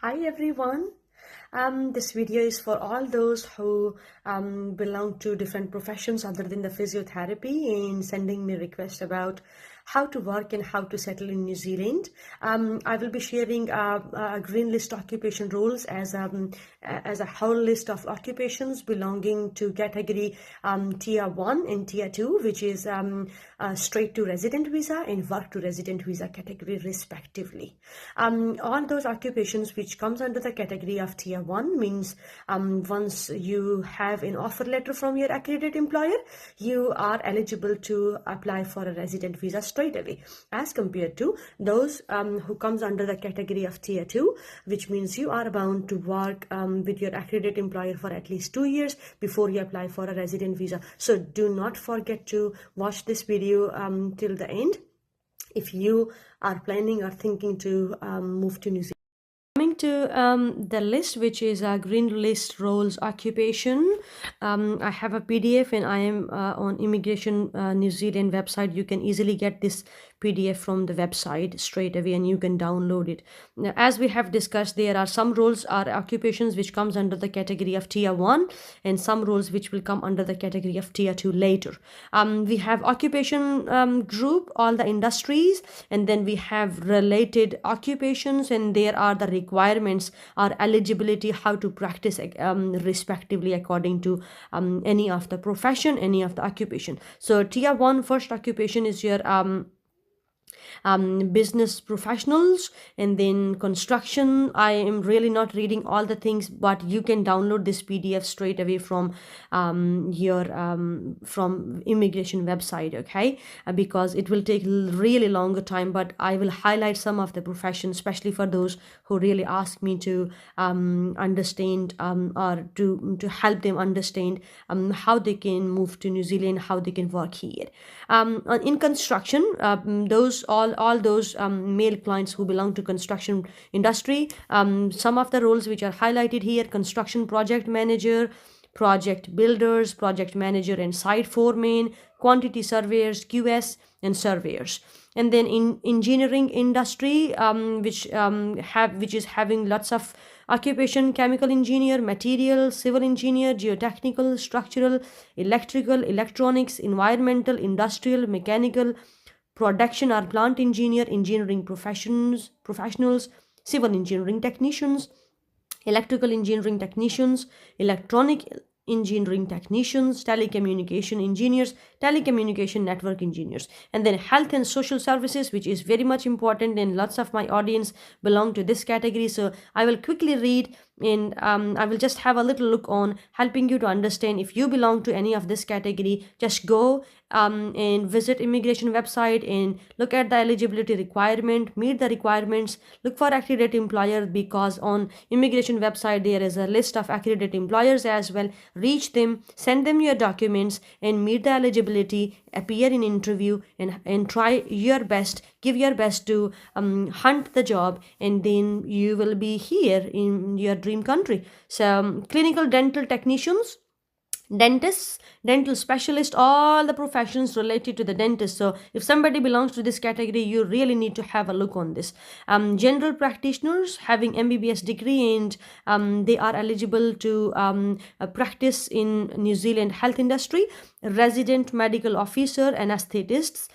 Hi everyone. This video is for all those who belong to different professions other than the physiotherapy and sending me requests about how to work and how to settle in New Zealand. I will be sharing a green list occupation roles as a whole list of occupations belonging to category Tier 1 and Tier 2, which is straight to resident visa and work to resident visa category respectively. All those occupations which comes under the category of Tier 1 means once you have an offer letter from your accredited employer, you are eligible to apply for a resident visa straight away, as compared to those who comes under the category of Tier 2, which means you are bound to work with your accredited employer for at least 2 years before you apply for a resident visa. So do not forget to watch this video till the end if you are planning or thinking to move to New Zealand. Coming to the list, which is a green list roles occupation, I have a PDF and I am on Immigration New Zealand website. You can easily get this PDF from the website straight away and you can download it. Now, as we have discussed, there are some roles or occupations which comes under the category of Tier 1 and some roles which will come under the category of Tier 2 later. We have occupation group, all the industries, and then we have related occupations, and there are the requirements or eligibility, how to practice respectively according to any of the profession, any of the occupation. So Tier 1 first occupation is your business professionals, and then construction. I am really not reading all the things, but you can download this PDF straight away from your from immigration website, okay? Because it will take really longer time, but I will highlight some of the professions, especially for those who really ask me to understand or to help them understand how they can move to New Zealand, how they can work here. In construction, all those male clients who belong to construction industry, some of the roles which are highlighted here: construction project manager, project builders, project manager and site foreman, quantity surveyors, QS and surveyors. And then in engineering industry, which is having lots of occupation: chemical engineer, material, civil engineer, geotechnical, structural, electrical, electronics, environmental, industrial, mechanical, production or plant engineer, engineering professionals, civil engineering technicians, electrical engineering technicians, electronic engineering technicians, telecommunication engineers, telecommunication network engineers. And then health and social services, which is very much important, and lots of my audience belong to this category. So I will quickly read, and I will just have a little look on helping you to understand if you belong to any of this category. Just go and visit immigration website and look at the eligibility requirement, meet the requirements, look for accredited employer, because on immigration website there is a list of accredited employers as well. Reach them, send them your documents and meet the eligibility, appear in interview, and try your best, give your best to hunt the job, and then you will be here in your dream country. So clinical dental technicians, dentists, dental specialists, all the professions related to the dentist. So if somebody belongs to this category, you really need to have a look on this. General practitioners having MBBS degree, and they are eligible to practice in New Zealand health industry. Resident medical officer, anesthetists,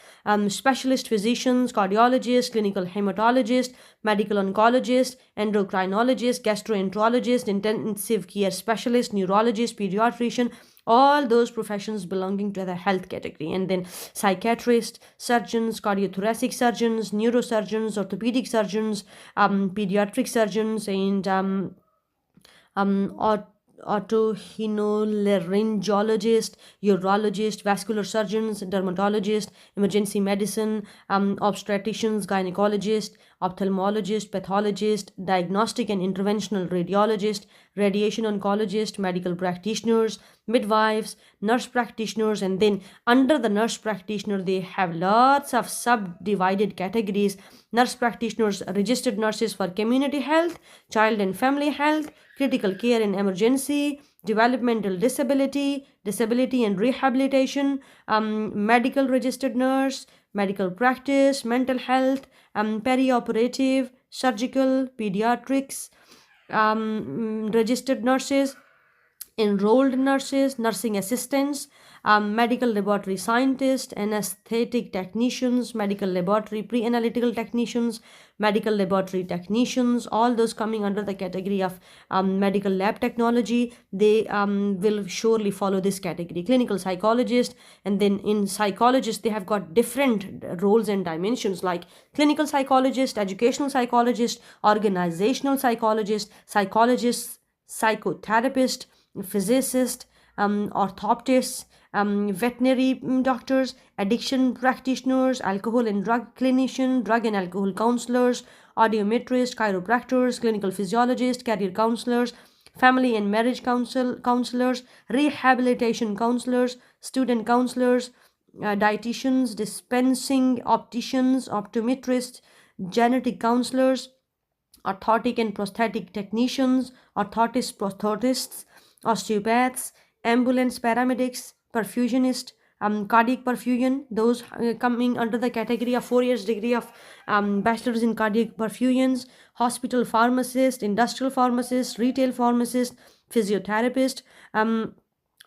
specialist physicians, cardiologists, clinical hematologist, medical oncologist, endocrinologist, gastroenterologist, intensive care specialist, neurologist, pediatrician, all those professions belonging to the health category. And then psychiatrists, surgeons, cardiothoracic surgeons, neurosurgeons, orthopedic surgeons, pediatric surgeons, and otorhinolaryngologist, urologist, vascular surgeons, dermatologist, emergency medicine, obstetricians, gynecologist, ophthalmologist, pathologist, diagnostic and interventional radiologist, radiation oncologist, medical practitioners, midwives, nurse practitioners. And then under the nurse practitioner, they have lots of subdivided categories. Nurse practitioners, registered nurses for community health, child and family health, critical care and emergency, developmental disability and rehabilitation, medical registered nurse, medical practice, mental health, perioperative, surgical, pediatrics, registered nurses, enrolled nurses, nursing assistants, medical laboratory scientists, anesthetic technicians, medical laboratory pre-analytical technicians, medical laboratory technicians, all those coming under the category of medical lab technology, they will surely follow this category. Clinical psychologist, and then in psychologist, they have got different roles and dimensions like clinical psychologist, educational psychologist, organizational psychologist, psychologist, psychotherapist, physicist, orthoptists, veterinary doctors, addiction practitioners, alcohol and drug clinician, drug and alcohol counselors, audiometrists, chiropractors, clinical physiologists, career counselors, family and marriage counselors, rehabilitation counselors, student counselors, dietitians, dispensing opticians, optometrists, genetic counselors, orthotic and prosthetic technicians, orthotists, osteopaths, ambulance paramedics, perfusionists, cardiac perfusion, those coming under the category of 4 years degree of bachelor's in cardiac perfusions, hospital pharmacist, industrial pharmacist, retail pharmacist, physiotherapist.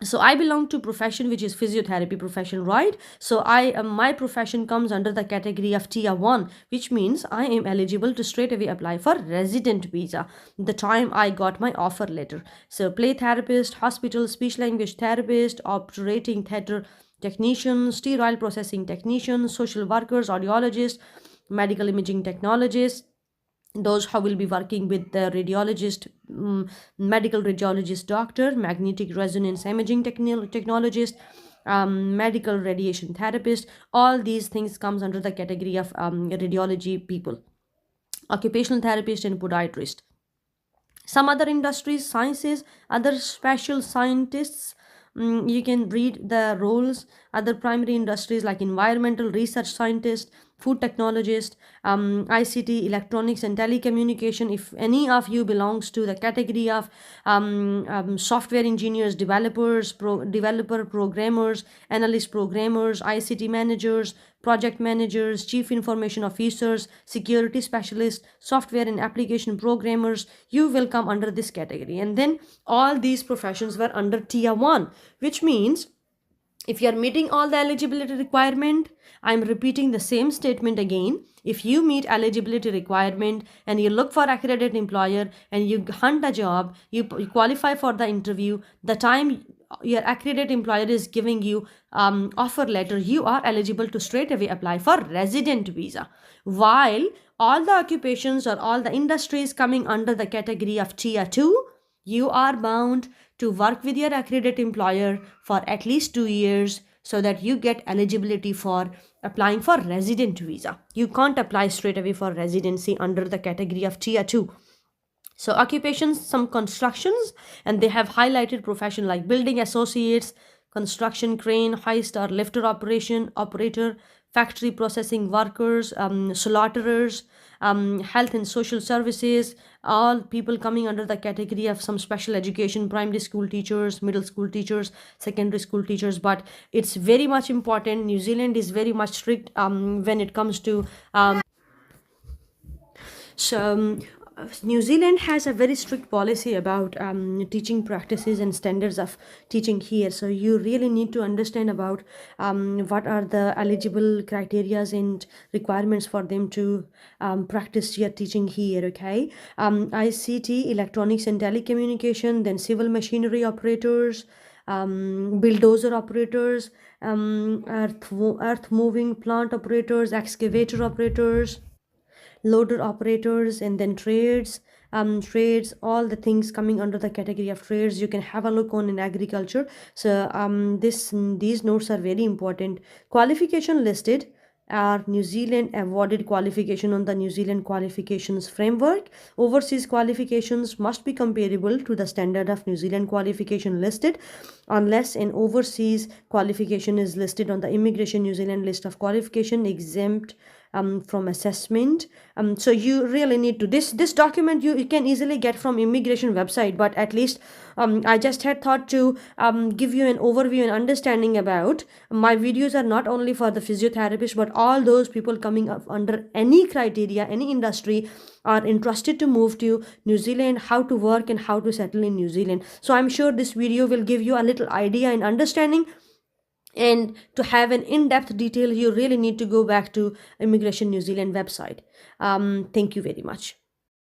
So I belong to profession which is physiotherapy profession, right? So my profession comes under the category of tier 1, which means I am eligible to straight away apply for resident visa the time I got my offer letter. So play therapist, hospital speech language therapist, operating theater technician, sterile processing technician, social workers, audiologist, medical imaging technologist, those who will be working with the radiologist, medical radiologist doctor, magnetic resonance imaging technologist, medical radiation therapist, all these things comes under the category of radiology people, occupational therapist and podiatrist. Some other industries, sciences, other special scientists, you can read the roles. Other primary industries like environmental research scientist, food technologist, ICT, electronics and telecommunication. If any of you belongs to the category of software engineers, developers, developer programmers, analyst programmers, ICT managers, project managers, chief information officers, security specialists, software and application programmers, you will come under this category. And then all these professions were under tier 1, which means if you are meeting all the eligibility requirement, I'm repeating the same statement again. If you meet eligibility requirement and you look for accredited employer and you hunt a job, you qualify for the interview, the time your accredited employer is giving you offer letter, you are eligible to straight away apply for resident visa. While all the occupations or all the industries coming under the category of tier 2, you are bound to work with your accredited employer for at least 2 years so that you get eligibility for applying for resident visa. You can't apply straight away for residency under the category of tier 2. So occupations, some constructions, and they have highlighted profession like building associates, construction crane, hoist or lifter operator, factory processing workers, slaughterers, health and social services, all people coming under the category of some special education, primary school teachers, middle school teachers, secondary school teachers. But it's very much important. New Zealand is very much strict when it comes to so New Zealand has a very strict policy about teaching practices and standards of teaching here. So you really need to understand about what are the eligible criterias and requirements for them to practice your teaching here. Okay, ICT, electronics and telecommunication, then civil machinery operators, bulldozer operators, earth moving plant operators, excavator operators, loader operators, and then trades, all the things coming under the category of trades you can have a look on in agriculture. So these notes are very important. Qualification listed are New Zealand awarded qualification on the New Zealand qualifications framework. Overseas qualifications must be comparable to the standard of New Zealand qualification listed unless an overseas qualification is listed on the Immigration New Zealand list of qualification exempt from assessment. So you really need to, this document you can easily get from immigration website, but at least I just had thought to give you an overview and understanding about. My videos are not only for the physiotherapist, but all those people coming up under any criteria, any industry, are interested to move to New Zealand, how to work and how to settle in New Zealand. So I'm sure this video will give you a little idea and understanding. And to have an in-depth detail, you really need to go back to Immigration New Zealand website. Thank you very much.